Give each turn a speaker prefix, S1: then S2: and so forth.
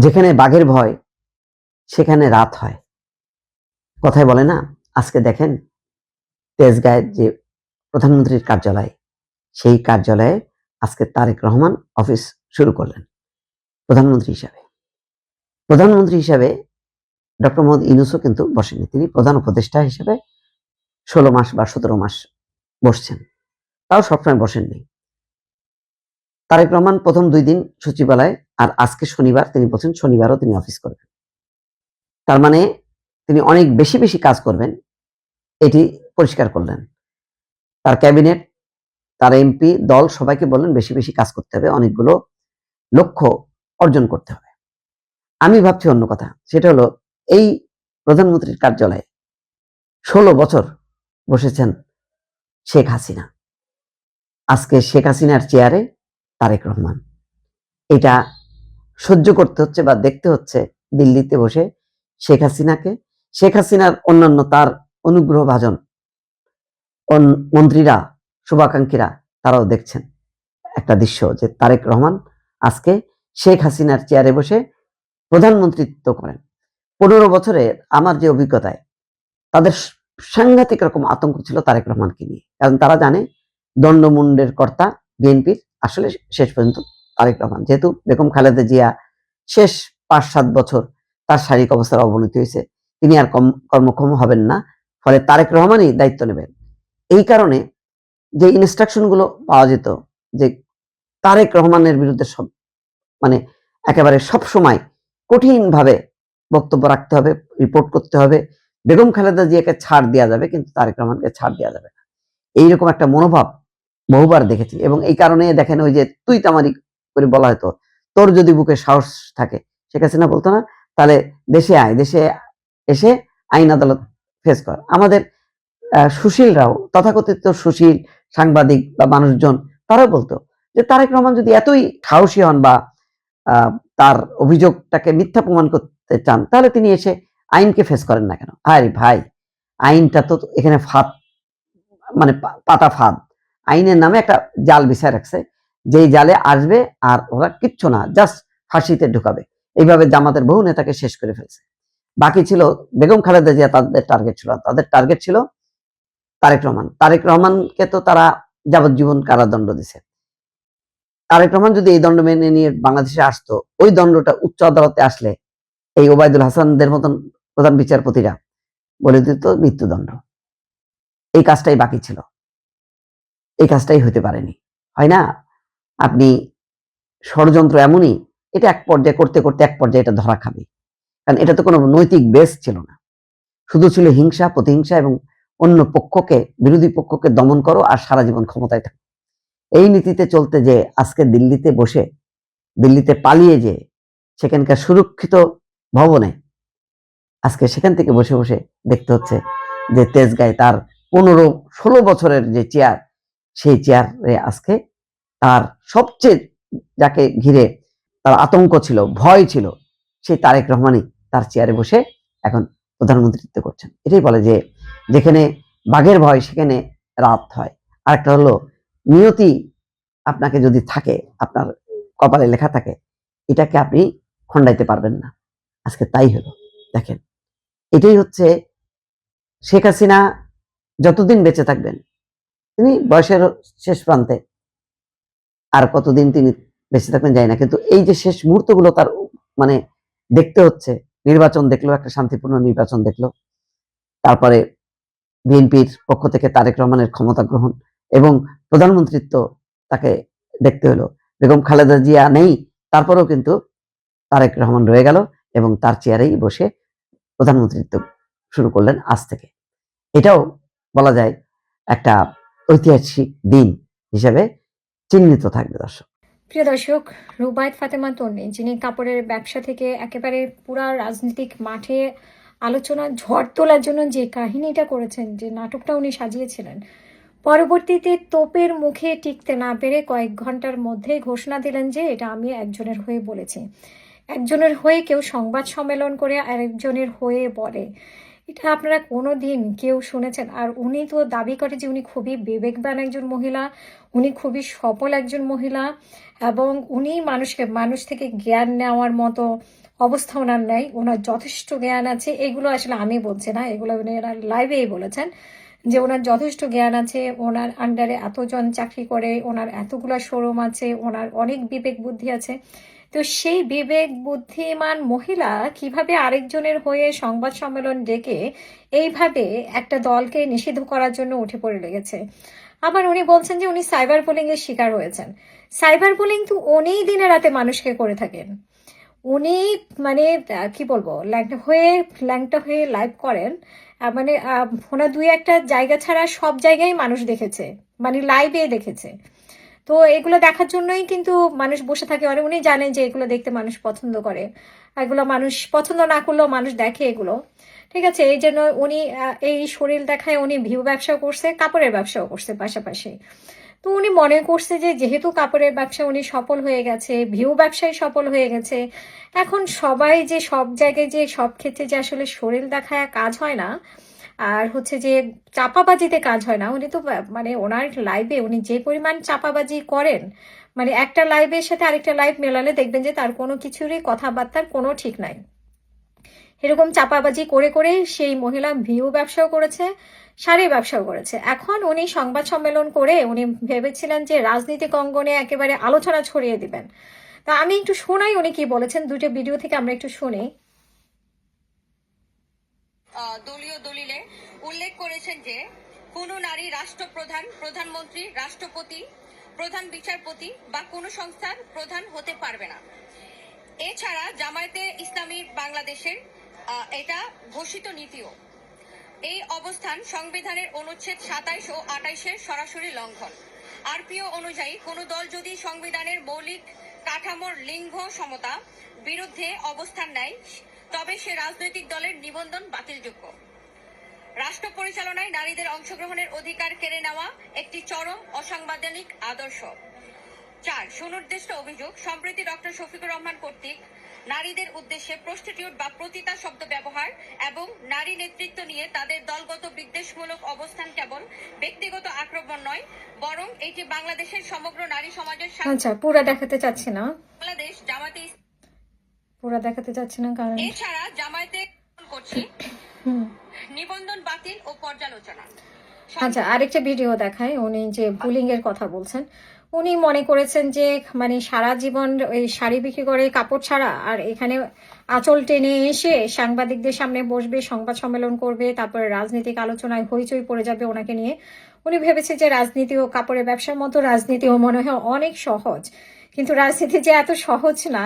S1: যেখানে বাঘের ভয় সেখানে রাত হয়, কথায় বলে না। আজকে দেখেন তেজগাঁয়ের যে প্রধানমন্ত্রীর কার্যালয়, সেই কার্যালয়ে আজকে তারেক রহমান অফিস শুরু করলেন প্রধানমন্ত্রী হিসাবে। প্রধানমন্ত্রী হিসাবে ডক্টর মোহাম্মদ ইউনূসও কিন্তু বসেননি, তিনি প্রধান উপদেষ্টা হিসেবে 16 মাস বা 17 মাস বসছেন, তাও সবসময় বসেননি। তারেক রহমান প্রথম 2 দিন সচিবালয়ে, আর আজকে শনিবার তিনি বলছেন শনিবারও তিনি অফিস করবেন। তার মানে তিনি অনেক বেশি বেশি কাজ করবেন, এটি পরিষ্কার করলেন। তার ক্যাবিনেট, তার এমপি দল সবাইকে বললেন বেশি বেশি কাজ করতে হবে, অনেকগুলো লক্ষ্য অর্জন করতে হবে। আমি ভাবছি অন্য কথা, সেটা হলো এই প্রধানমন্ত্রীর কার্যালয়ে 16 বছর বসেছেন শেখ হাসিনা, আজকে শেখ হাসিনার চেয়ারে তারেক রহমান। এটা সহ্য করতে হচ্ছে বা দেখতে হচ্ছে দিল্লিতে বসে শেখ হাসিনাকে, শেখ হাসিনার অন্যান্য তার অনুগ্রহ ভাজন মন্ত্রীরা, শুভাকাঙ্ক্ষীরা, তারাও দেখছেন একটা দৃশ্য যে তারেক রহমান আজকে শেখ হাসিনার চেয়ারে বসে প্রধানমন্ত্রিত্ব করেন। 15 বছরে আমার যে অভিজ্ঞতায়, তাদের সাংঘাতিক রকম আতঙ্ক ছিল তারেক রহমানকে নিয়ে, কারণ তারা জানে দণ্ডমুণ্ডের কর্তা বিএনপির আসলে শেষ পর্যন্ত তারেক রহমান। যেহেতু বেগম খালেদা জিয়া শেষ 5-7 বছর তার শারীরিক অবস্থার অবনতি হয়েছে, তিনি আর কর্মক্ষম হবেন না, ফলে তারেক রহমানই দায়িত্ব নেবেন। এই কারণে যে ইনস্ট্রাকশন গুলো পাওয়া যেত যে তারেক রহমানের বিরুদ্ধে সব মানে একেবারে সব সময় কঠিনভাবে বক্তব্য রাখতে হবে, রিপোর্ট করতে হবে, বেগম খালেদা জিয়াকে ছাড় দেওয়া যাবে কিন্তু তারেক রহমানকে ছাড় দেওয়া যাবে না, এইরকম একটা মনোভাব বহুবার দেখেছি। এবং এই কারণে দেখেন ওই যে তুই তামারি করে বলা হতো, তোর যদি বুকে সাহস থাকে, শেখ হাসিনা বলতো না, তাহলে দেশে আয়, দেশে এসে আইন আদালত ফেস কর। আমাদের সুশীলরাও, তথাকথিত সুশীল সাংবাদিক বা মানুষজন, তারাও বলতো যে তারেক রহমান যদি এতই সাহসী হন বা তার অভিযোগটাকে মিথ্যা প্রমাণ করতে চান, তাহলে তিনি এসে আইনকে ফেস করেন না কেন? আরে ভাই, আইনটা তো এখানে ফাঁদ, মানে পাতা ফাঁদ, আইনের নামে একটা জাল বিছায় রাখছে, যেই জালে আসবে আর ওরা কিচ্ছু না, জাস্ট ফাঁসিতে ঢুকাবে। এইভাবে জামাতের বহু নেতাকে শেষ করে ফেলছে। বাকি ছিল বেগম খালেদা জিয়া, তাদের টার্গেট ছিল, তাদের টার্গেট ছিল তারেক রহমান। তারেক রহমানকে তো তারা যাবজ্জীবন কারাদণ্ড দিছে। তারেক রহমান যদি এই দণ্ড মেনে নিয়ে বাংলাদেশে আসতো, ওই দণ্ডটা উচ্চ আদালতে আসলে এই ওবায়দুল হাসানদের মতন প্রধান বিচারপতিরা বলে দিত মৃত্যুদণ্ড। এই কাজটাই বাকি ছিল, এই কাজটাই হতে পারেনি। হয় না, আপনি ষড়যন্ত্র এমনই, এটা এক পর্যায়ে করতে করতে এক পর্যায়ে এটা ধরা খাবে, কারণ এটা তো কোনো নৈতিক বেস ছিল না, শুধু ছিল হিংসা, প্রতিহিংসা এবং অন্য পক্ষকে, বিরোধী পক্ষকে দমন করো আর সারা জীবন ক্ষমতায় থাকো। এই নীতিতে চলতে যে আজকে দিল্লিতে বসে, দিল্লিতে পালিয়ে যে সেখানকার সুরক্ষিত ভবনে আজকে সেখান থেকে বসে বসে দেখতে হচ্ছে যে তেজগাঁয়ে তার 15-16 বছরের যে চেয়ার, সেই চেয়ারে আজকে তার সবচেয়ে যাকে ঘিরে তার আতঙ্ক ছিল, ভয় ছিল, সেই তারেক রহমানই তার চেয়ারে বসে এখন প্রধানমন্ত্রিত্ব করছেন। এটাই বলে যে যেখানে বাঘের ভয় সেখানে রাত হয়। আরেকটা হলো নিয়তি আপনাকে যদি থাকে, আপনার কপালে লেখা থাকে, এটাকে আপনি খণ্ডাইতে পারবেন না। আজকে তাই হলো। দেখেন, এটাই হচ্ছে শেখ হাসিনা যতদিন বেঁচে থাকবেন, তিনি বয়সের শেষ প্রান্তে, আর কতদিন তিনি বেঁচে থাকবেন জানি না, কিন্তু এই যে শেষ মুহূর্তগুলো তার মানে দেখতে হচ্ছে, নির্বাচন দেখলো, একটা শান্তিপূর্ণ নির্বাচন দেখলো, তারপরে বিএনপির পক্ষ থেকে তারেক রহমানের ক্ষমতা গ্রহণ এবং প্রধানমন্ত্রিত্ব তাকে দেখতে হলো। বেগম খালেদা জিয়া নেই, তারপরেও কিন্তু তারেক রহমান রয়ে গেল এবং তার চেয়ারেই বসে প্রধানমন্ত্রিত্ব শুরু করলেন আজ থেকে। এটাও বলা যায় একটা ঐতিহাসিক দিন হিসেবে চিহ্নিত থাকবে। দর্শক,
S2: প্রিয় দর্শক, রুবায়েত ফাতেমা তন্নি, যিনি কাপড়ের ব্যবসা থেকে একেবারে পুরা রাজনৈতিক মাঠে আলোচনা ঝড় তোলার জন্য যে কাহিনীটা করেছেন, যে নাটকটা উনি সাজিয়েছিলেন, পরবর্তীতে তোপের মুখে টিকতে না পেরে কয়েক ঘন্টার মধ্যেই ঘোষণা দিলেন যে এটা আমি একজনের হয়ে বলেছি। একজনের হয়ে কেউ সংবাদ সম্মেলন করে আরেকজনের হয়ে বলে, এটা আপনারা কোনো দিন কেউ শুনেছেন? আর উনি তো দাবি করে যে উনি খুবই বিবেকবান একজন মহিলা, উনি খুবই সফল একজন মহিলা এবং উনি মানুষ থেকে জ্ঞান নেওয়ার মতো অবস্থা ওনার নাই। ওনার যথেষ্ট জ্ঞান আছে, এগুলো আসলে আমি বলছি না, এগুলো উনি ওনার লাইভেই বলেছেন যে ওনার যথেষ্ট জ্ঞান আছে, ওনার আন্ডারে এতজন চাকরি করে, ওনার এতগুলা শোরুম আছে, ওনার অনেক বিবেক বুদ্ধি আছে। তো সেই বিবেক বুদ্ধিমান মহিলা কিভাবে আরেকজনের হয়ে সংবাদ সম্মেলন ডেকে এইভাবে একটা দলকে নিষিদ্ধ করার জন্য উঠে পড়ে লেগেছে। আবার উনি বলছেন যে উনি সাইবার বুলিং এর শিকার হয়েছেন। সাইবার বুলিং তো উনি দিনে রাতে মানুষকে করে থাকেন। উনি মানে কি বলবো, ল্যাংটা হয়ে লাইভ করেন। মানে ওনার দুই একটা জায়গা ছাড়া সব জায়গায় মানুষ দেখেছে, মানে লাইভে দেখেছে। তো এগুলো দেখার জন্যই কিন্তু মানুষ বসে থাকে, আর উনি জানেন যে এগুলো দেখতে মানুষ পছন্দ করে, এগুলো মানুষ পছন্দ না করলেও মানুষ দেখে এগুলো। ঠিক আছে, এই জন্য উনি এই শরীর দেখায় উনি ভিউ ব্যবসাও করছে, কাপড়ের ব্যবসাও করছে পাশাপাশি। তো উনি মনে করছে যে যেহেতু কাপড়ের ব্যবসা উনি সফল হয়ে গেছে, ভিউ ব্যবসায় সফল হয়ে গেছে, এখন সবাই যে সব জায়গায় যে সব ক্ষেত্রে যে আসলে শরীর দেখায় কাজ হয় না, আর হচ্ছে যে চাপাবাজিতে কাজ হয় না। উনি তো মানে ওনার লাইভে উনি যে পরিমাণ চাপাবাজি করেন, মানে একটা লাইভের সাথে আরেকটা লাইভ মেলালে দেখবেন যে তার কোনো কিছুরই কথাবার্তার কোনো ঠিক নাই। এরকম চাপাবাজি করে করে সেই মহিলা ভিউ ব্যবসাও করেছে, শাড়ি ব্যবসাও করেছে। এখন উনি সংবাদ সম্মেলন করে উনি ভেবেছিলেন যে রাজনীতিক অঙ্গনে একেবারে আলোচনা ছড়িয়ে দিবেন। তা আমি একটু শোনাই উনি কি বলেছেন, দুটো ভিডিও থেকে আমরা একটু শুনি।
S3: দলীয় দলিলে উল্লেখ করেছেন যে কোনো নারী রাষ্ট্রপ্রধান, প্রধানমন্ত্রী, রাষ্ট্রপতি, প্রধান বিচারপতি বা কোনো সংস্থার প্রধান হতে পারবে না। এছাড়া জামায়াতে ইসলামী বাংলাদেশের এটা ঘোষিত নীতিও। এই অবস্থান সংবিধানের অনুচ্ছেদ 27 ও 28-এর সরাসরি লঙ্ঘন। আরপিও অনুযায়ী কোনো দল যদি সংবিধানের মৌলিক কাঠামোর লিঙ্গ সমতা বিরুদ্ধে অবস্থান নেয় তবে সে রাজনৈতিক দলের নিবন্ধন বাতিলযোগ্য। রাষ্ট্র পরিচালনায় নারীদের অংশগ্রহণের অধিকার কেড়ে নেওয়া একটি চরম অসাংবিধানিক আদর্শ। 4. সুনির্দিষ্ট অভিযোগ, সম্প্রতি ডক্টর শফিকুর রহমান কর্তৃক নারীদের উদ্দেশ্যে প্রস্টিটিউট বা প্রতিতা শব্দ ব্যবহার এবং নারী নেতৃত্ব নিয়ে তাদের দলগত বিদ্বেষমূলক অবস্থান কেবল ব্যক্তিগত আক্রমণ নয়, বরং এটি বাংলাদেশের সমগ্র নারী সমাজের
S2: আচ্ছা, পুরা দেখাতে চাচ্ছি না,
S3: বাংলাদেশ জামাতে
S2: পুরা দেখাতে চাচ্ছি না কারণ
S3: এছাড়া জামায়াতে করছি নিবন্ধন বাতিল ও পর্যালোচনা।
S2: আচ্ছা, আরেকটা ভিডিও দেখায় উনি যে বুলিং এর কথা বলছেন। উনি মনে করেছেন যে মানে সারা জীবন ওই শাড়ি বিক্রি করে কাপড় ছাড়া, আর এখানে আঁচল টেনে এসে সাংবাদিকদের সামনে বসবে, সংবাদ সম্মেলন করবে, তারপরে রাজনৈতিক আলোচনায় হইচই পড়ে যাবে ওনাকে নিয়ে। উনি ভেবেছে যে রাজনীতি ও কাপড়ের ব্যবসার মতো রাজনীতিও মনে হয় অনেক সহজ, কিন্তু রাজনীতি যে এত সহজ না